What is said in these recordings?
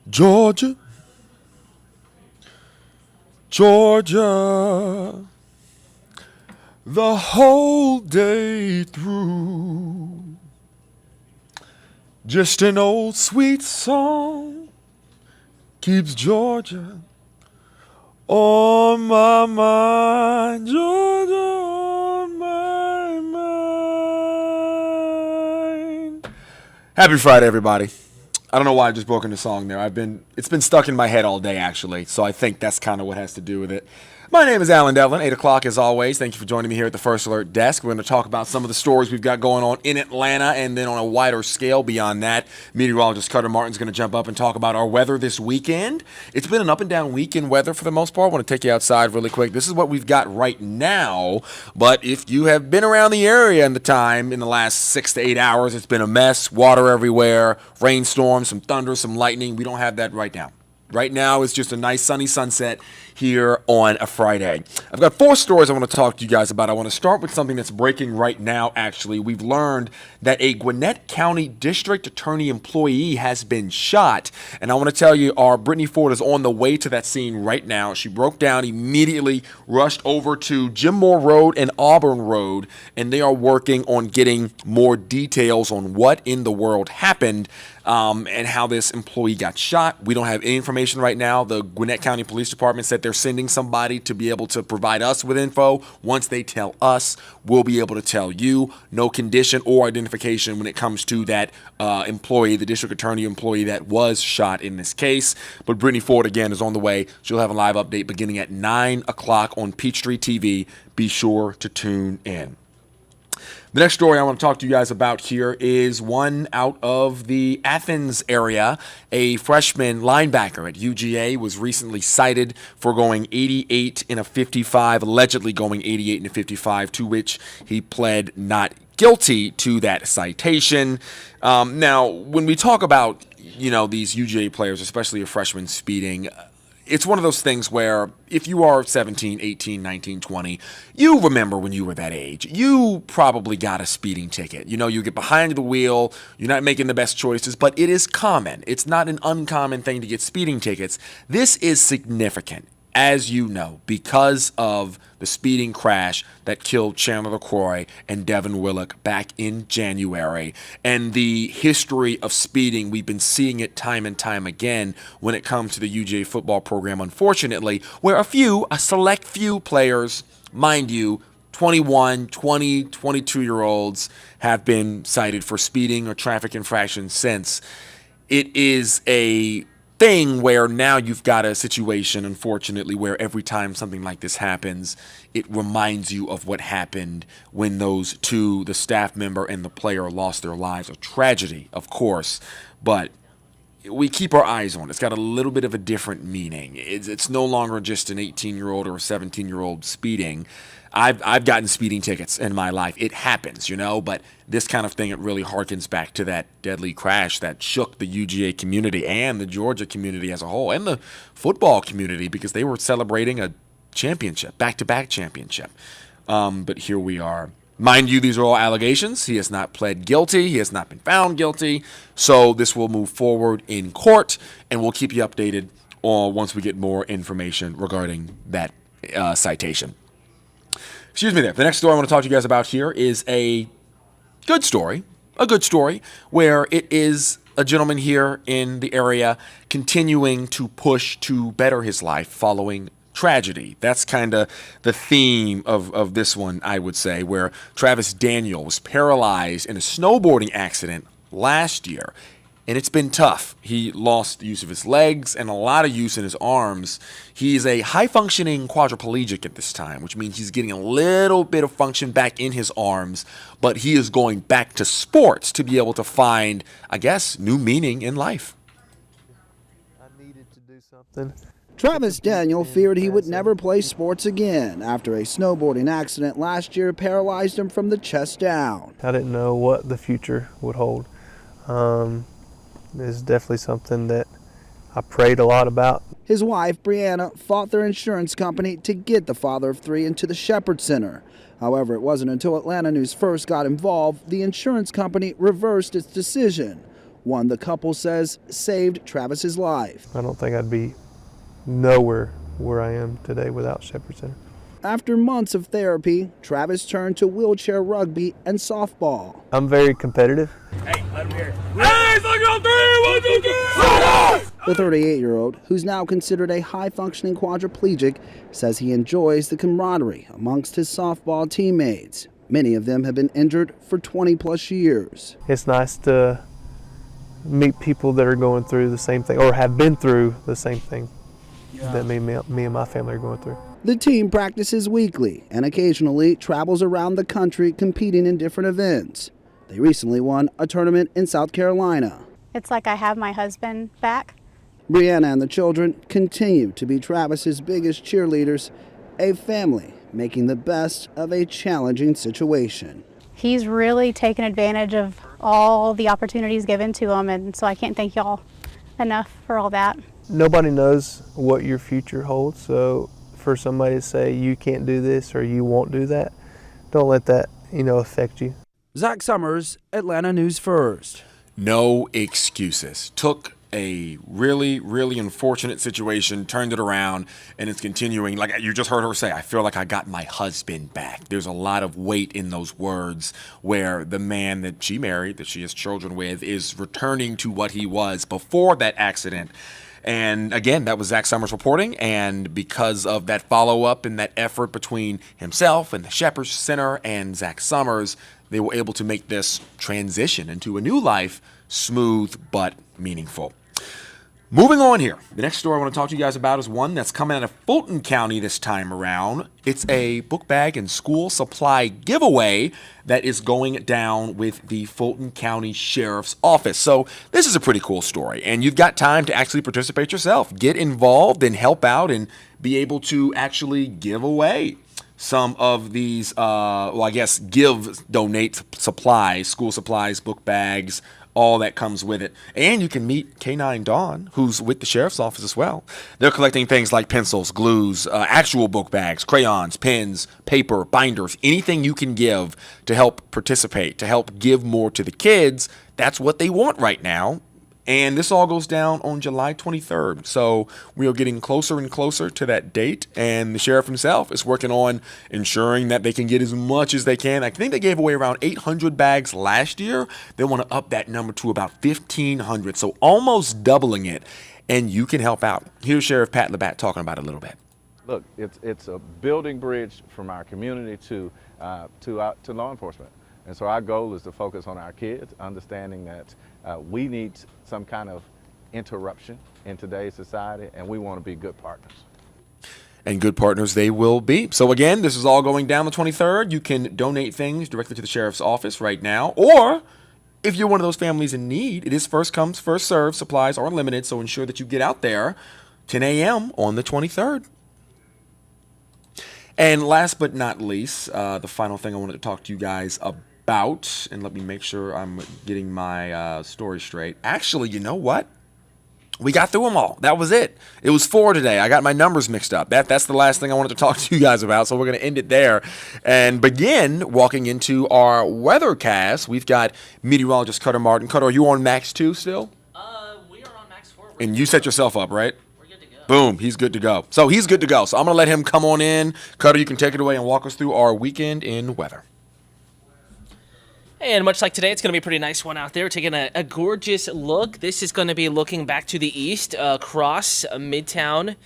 Georgia, Georgia, the whole day through. Just an old sweet song keeps Georgia on my mind. Georgia on my mind. Happy Friday, everybody. I don't know why I just broke into song there. It's been stuck in my head all day, actually, so I think that's kind of what has to do with it. My name is Alan Devlin, 8 o'clock as always. Thank you for joining me here at the First Alert desk. We're going to talk about some of the stories we've got going on in Atlanta, and then on a wider scale beyond that, meteorologist Carter Martin's going to jump up and talk about our weather this weekend. It's been an up and down week in weather for the most part. I want to take you outside really quick. This is what we've got right now, but if you have been around the area in the last 6 to 8 hours, it's been a mess, water everywhere, rainstorms, some thunder, some lightning. We don't have that right now. Right now, it's just a nice sunny sunset here on a Friday. I've got 4 stories I want to talk to you guys about. I want to start with something that's breaking right now, actually. We've learned that a Gwinnett County District Attorney employee has been shot. And I want to tell you, our Brittany Ford is on the way to that scene right now. She broke down, immediately rushed over to Jim Moore Road and Auburn Road, and they are working on getting more details on what in the world happened. And how this employee got shot. We don't have any information right now. The Gwinnett County Police Department said they're sending somebody to be able to provide us with info. Once they tell us, we'll be able to tell you. No condition or identification when it comes to that employee, the district attorney employee that was shot in this case. But Brittany Ford, again, is on the way. She'll have a live update beginning at 9 o'clock on Peachtree TV. Be sure to tune in. The next story I want to talk to you guys about here is one out of the Athens area. A freshman linebacker at UGA was recently cited for going 88 in a 55, allegedly going 88 in a 55, to which he pled not guilty to that citation. Now, when we talk about, these UGA players, especially a freshman speeding, it's one of those things where if you are 17, 18, 19, 20, you remember when you were that age. You probably got a speeding ticket. You get behind the wheel, you're not making the best choices, but it is common. It's not an uncommon thing to get speeding tickets. This is significant, as you know, because of the speeding crash that killed Chandler LaCroix and Devin Willock back in January. And the history of speeding, we've been seeing it time and time again when it comes to the UGA football program, unfortunately, where a select few players, mind you, 21, 20, 22-year-olds have been cited for speeding or traffic infractions since. It is a thing where now you've got a situation, unfortunately, where every time something like this happens, it reminds you of what happened when those two, the staff member and the player, lost their lives. A tragedy, of course, but we keep our eyes on it. It's got a little bit of a different meaning. It's no longer just an 18-year-old or a 17-year-old speeding. I've gotten speeding tickets in my life. It happens, but this kind of thing, it really harkens back to that deadly crash that shook the UGA community and the Georgia community as a whole and the football community because they were celebrating a championship, back-to-back championship. But here we are. Mind you, these are all allegations. He has not pled guilty. He has not been found guilty. So this will move forward in court, and we'll keep you updated once we get more information regarding that citation. Excuse me there. The next story I want to talk to you guys about here is a good story where it is a gentleman here in the area continuing to push to better his life following tragedy. That's kind of the theme of this one, I would say, where Travis Daniel was paralyzed in a snowboarding accident last year. And it's been tough. He lost the use of his legs and a lot of use in his arms. He's a high-functioning quadriplegic at this time, which means he's getting a little bit of function back in his arms, but he is going back to sports to be able to find, I guess, new meaning in life. I needed to do something. Travis Daniel feared he would never play sports again after a snowboarding accident last year paralyzed him from the chest down. I didn't know what the future would hold. It's definitely something that I prayed a lot about. His wife, Brianna, fought their insurance company to get the father of 3 into the Shepherd Center. However, it wasn't until Atlanta News first got involved, the insurance company reversed its decision. one the couple says saved Travis's life. I don't think I'd be nowhere where I am today without Shepherd Center. After months of therapy, Travis turned to wheelchair rugby and softball. I'm very competitive. Hey, let him hear it. Hey, it's like on 3, 1, 2, 3. The 38-year-old, who's now considered a high-functioning quadriplegic, says he enjoys the camaraderie amongst his softball teammates. Many of them have been injured for 20-plus years. It's nice to meet people that are going through the same thing or have been through the same thing that me and my family are going through. The team practices weekly and occasionally travels around the country competing in different events. They recently won a tournament in South Carolina. It's like I have my husband back. Brianna and the children continue to be Travis's biggest cheerleaders, a family making the best of a challenging situation. He's really taken advantage of all the opportunities given to him, and so I can't thank y'all enough for all that. Nobody knows what your future holds, so for somebody to say you can't do this or you won't do that, don't let that, affect you. Zach Summers, Atlanta News First. No excuses. Took a really, really unfortunate situation, turned it around, and it's continuing. Like you just heard her say, I feel like I got my husband back. There's a lot of weight in those words where the man that she married, that she has children with, is returning to what he was before that accident. And again, that was Zach Summers reporting, and because of that follow-up and that effort between himself and the Shepherd Center and Zach Summers, they were able to make this transition into a new life smooth but meaningful. Moving on here, the next story I want to talk to you guys about is one that's coming out of Fulton County this time around. It's a book bag and school supply giveaway that is going down with the Fulton County Sheriff's Office. So this is a pretty cool story, and you've got time to actually participate yourself. Get involved and help out and be able to actually give away some of these, donate supplies, school supplies, book bags, all that comes with it. And you can meet K9 Dawn, who's with the Sheriff's Office as well. They're collecting things like pencils, glues, actual book bags, crayons, pens, paper, binders, anything you can give to help participate, to help give more to the kids. That's what they want right now. And this all goes down on July 23rd. So we are getting closer and closer to that date. And the sheriff himself is working on ensuring that they can get as much as they can. I think they gave away around 800 bags last year. They want to up that number to about 1,500. So almost doubling it. And you can help out. Here's Sheriff Pat Labatt talking about it a little bit. Look, it's a building bridge from our community to law enforcement. And so our goal is to focus on our kids, understanding that we need some kind of interruption in today's society, and we want to be good partners. And good partners they will be. So again, this is all going down the 23rd. You can donate things directly to the Sheriff's Office right now, or if you're one of those families in need, it is first comes, first served. Supplies are limited, so ensure that you get out there 10 a.m. on the 23rd. And last but not least, the final thing I wanted to talk to you guys about, and let me make sure I'm getting my story straight. Actually, you know what? We got through them all. That was it. It was 4 today. I got my numbers mixed up. That's the last thing I wanted to talk to you guys about, so we're going to end it there and begin walking into our weathercast. We've got meteorologist Cutter Martin. Cutter, are you on Max 2 still? We are on Max 4. And you set yourself up, right? We're good to go. Boom, he's good to go. So he's good to go. So I'm going to let him come on in. Cutter, you can take it away and walk us through our weekend in weather. And much like today, it's going to be a pretty nice one out there. Taking a gorgeous look. This is going to be looking back to the east across Midtown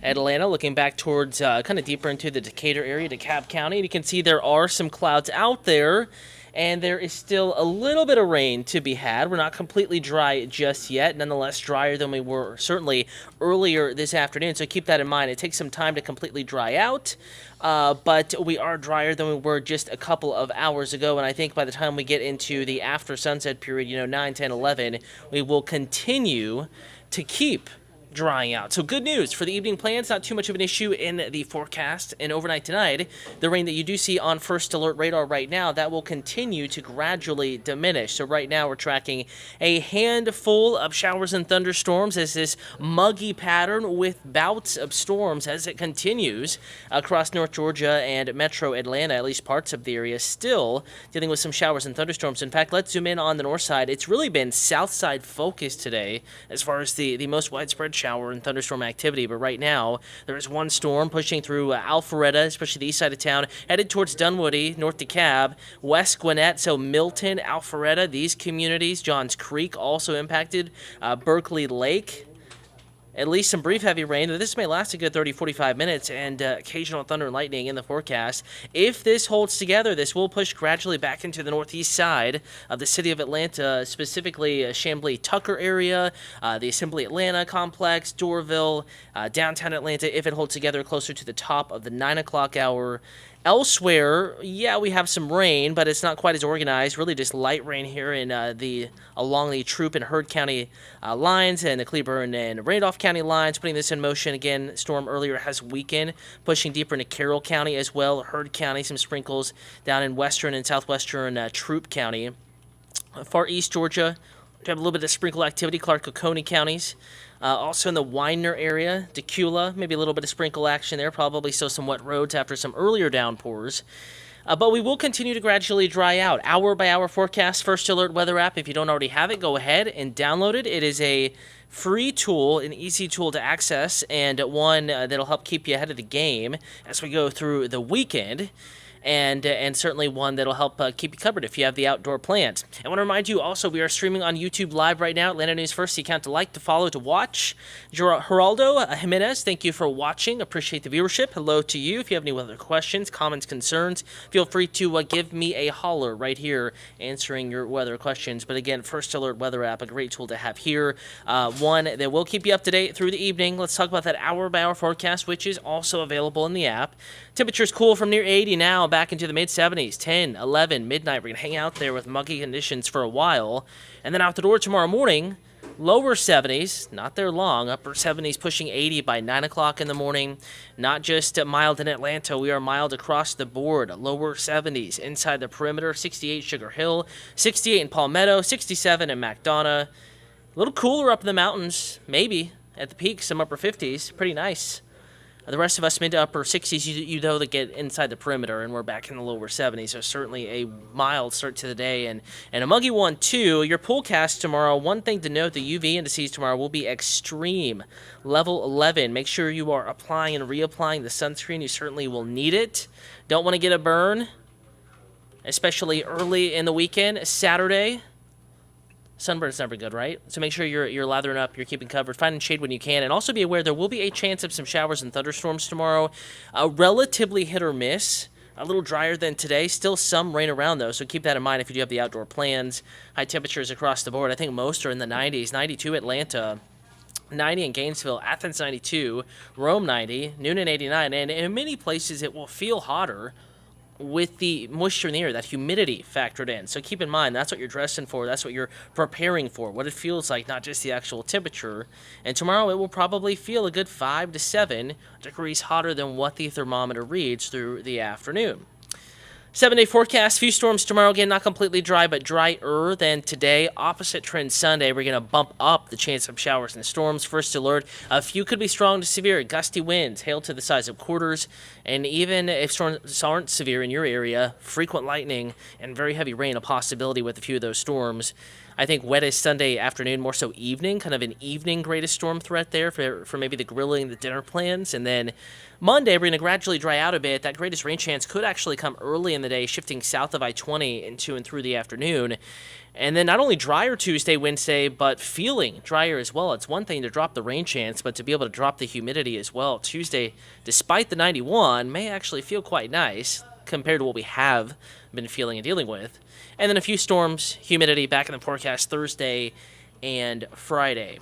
Atlanta, looking back towards kind of deeper into the Decatur area, DeKalb County. And you can see there are some clouds out there, and there is still a little bit of rain to be had. We're not completely dry just yet, nonetheless drier than we were certainly earlier this afternoon. So keep that in mind. It takes some time to completely dry out. But we are drier than we were just a couple of hours ago, and I think by the time we get into the after sunset period, 9, 10, 11, we will continue to keep drying out. So good news for the evening plans, not too much of an issue in the forecast. And overnight tonight, the rain that you do see on first alert radar right now, that will continue to gradually diminish. So right now we're tracking a handful of showers and thunderstorms as this muggy pattern with bouts of storms as it continues across North Georgia and metro Atlanta, at least parts of the area, still dealing with some showers and thunderstorms. In fact, let's zoom in on the north side. It's really been south side focused today as far as the most widespread shower and thunderstorm activity. But right now, there is one storm pushing through Alpharetta, especially the east side of town, headed towards Dunwoody, North DeKalb, West Gwinnett, so Milton, Alpharetta, these communities, Johns Creek also impacted, Berkeley Lake. At least some brief heavy rain. This may last a good 30, 45 minutes, and occasional thunder and lightning in the forecast. If this holds together, this will push gradually back into the northeast side of the city of Atlanta, specifically Chamblee-Tucker area, the Assembly Atlanta complex, Doraville, downtown Atlanta, if it holds together closer to the top of the 9 o'clock hour. Elsewhere, yeah, we have some rain, but it's not quite as organized. Really just light rain here in along the Troup and Heard County lines and the Cleburne and Randolph County lines. Putting this in motion again, storm earlier has weakened, pushing deeper into Carroll County as well. Heard County, some sprinkles down in western and southwestern Troup County. Far east Georgia, we have a little bit of sprinkle activity, Clark Oconee counties. Also in the Widener area, Decula, maybe a little bit of sprinkle action there. Probably still some wet roads after some earlier downpours. But we will continue to gradually dry out. Hour-by-hour forecast, First Alert weather app. If you don't already have it, go ahead and download it. It is a free tool, an easy tool to access, and one that'll help keep you ahead of the game as we go through the weekend. And certainly one that'll help keep you covered if you have the outdoor plans. I want to remind you also, we are streaming on YouTube Live right now. Atlanta News First, the account to like, to follow, to watch. Geraldo Jimenez, thank you for watching. Appreciate the viewership. Hello to you. If you have any other questions, comments, concerns, feel free to give me a holler right here answering your weather questions. But again, First Alert weather app, a great tool to have here. One that will keep you up to date through the evening. Let's talk about that hour-by-hour forecast, which is also available in the app. Temperatures cool from near 80 now, back into the mid-70s, 10, 11, midnight. We're going to hang out there with muggy conditions for a while. And then out the door tomorrow morning, lower 70s, not there long, upper 70s pushing 80 by 9 o'clock in the morning. Not just mild in Atlanta, we are mild across the board. Lower 70s inside the perimeter, 68 Sugar Hill, 68 in Palmetto, 67 in McDonough. A little cooler up in the mountains, maybe. At the peak, some upper 50s, pretty nice. The rest of us mid to upper 60s, you know, that get inside the perimeter, and we're back in the lower 70s. So certainly a mild start to the day and a muggy one, too. Your poolcast tomorrow, one thing to note, the UV indices tomorrow will be extreme, level 11. Make sure you are applying and reapplying the sunscreen. You certainly will need it. Don't want to get a burn, especially early in the weekend. Saturday, sunburn's never good, right? So make sure you're lathering up, you're keeping covered, finding shade when you can, and also be aware there will be a chance of some showers and thunderstorms tomorrow. Relatively hit or miss, a little drier than today. Still some rain around, though, so keep that in mind if you do have the outdoor plans. High temperatures across the board. I think most are in the 90s. 92 Atlanta, 90 in Gainesville, Athens 92, Rome 90, Noonan 89, and in many places it will feel hotter with the moisture in the air, that humidity factored in. So keep in mind, that's what you're dressing for, that's what you're preparing for, what it feels like, not just the actual temperature. And tomorrow it will probably feel a good 5 to 7 degrees hotter than what the thermometer reads through the afternoon. 7-day forecast, few storms tomorrow. Again, not completely dry, but drier than today. Opposite trend Sunday. We're going to bump up the chance of showers and storms. First alert, a few could be strong to severe. Gusty winds, hail to the size of quarters. And even if storms aren't severe in your area, frequent lightning and very heavy rain, a possibility with a few of those storms. I think wettest Sunday afternoon, more so evening, kind of an evening greatest storm threat there for maybe the grilling, the dinner plans. And then Monday, we're going to gradually dry out a bit. That greatest rain chance could actually come early in the day, shifting south of I-20 into and through the afternoon. And then not only drier Tuesday, Wednesday, but feeling drier as well. It's one thing to drop the rain chance, but to be able to drop the humidity as well. Tuesday, despite the 91, may actually feel quite nice compared to what we have been feeling and dealing with. And then a few storms, humidity back in the forecast Thursday and Friday.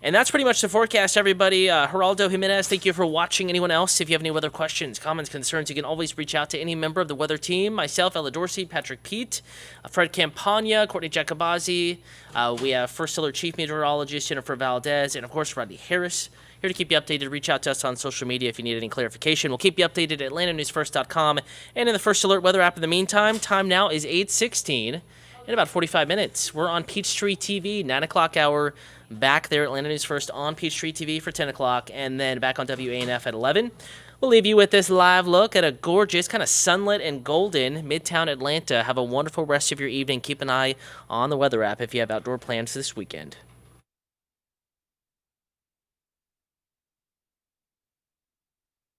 And that's pretty much the forecast, everybody. Geraldo Jimenez, thank you for watching. Anyone else, if you have any weather questions, comments, concerns, you can always reach out to any member of the weather team. Myself, Ella Dorsey, Patrick Pete, Fred Campagna, Courtney Jacobazi. We have First Alert Chief Meteorologist Jennifer Valdez, and, of course, Rodney Harris. Here to keep you updated. Reach out to us on social media if you need any clarification. We'll keep you updated at AtlantaNewsFirst.com and in the First Alert weather app in the meantime. Time now is 8:16. In about 45 minutes, we're on Peachtree TV, 9 o'clock hour, back there at Atlanta News First on Peachtree TV for 10 o'clock, and then back on WANF at 11. We'll leave you with this live look at a gorgeous, kind of sunlit and golden Midtown Atlanta. Have a wonderful rest of your evening. Keep an eye on the weather app if you have outdoor plans this weekend.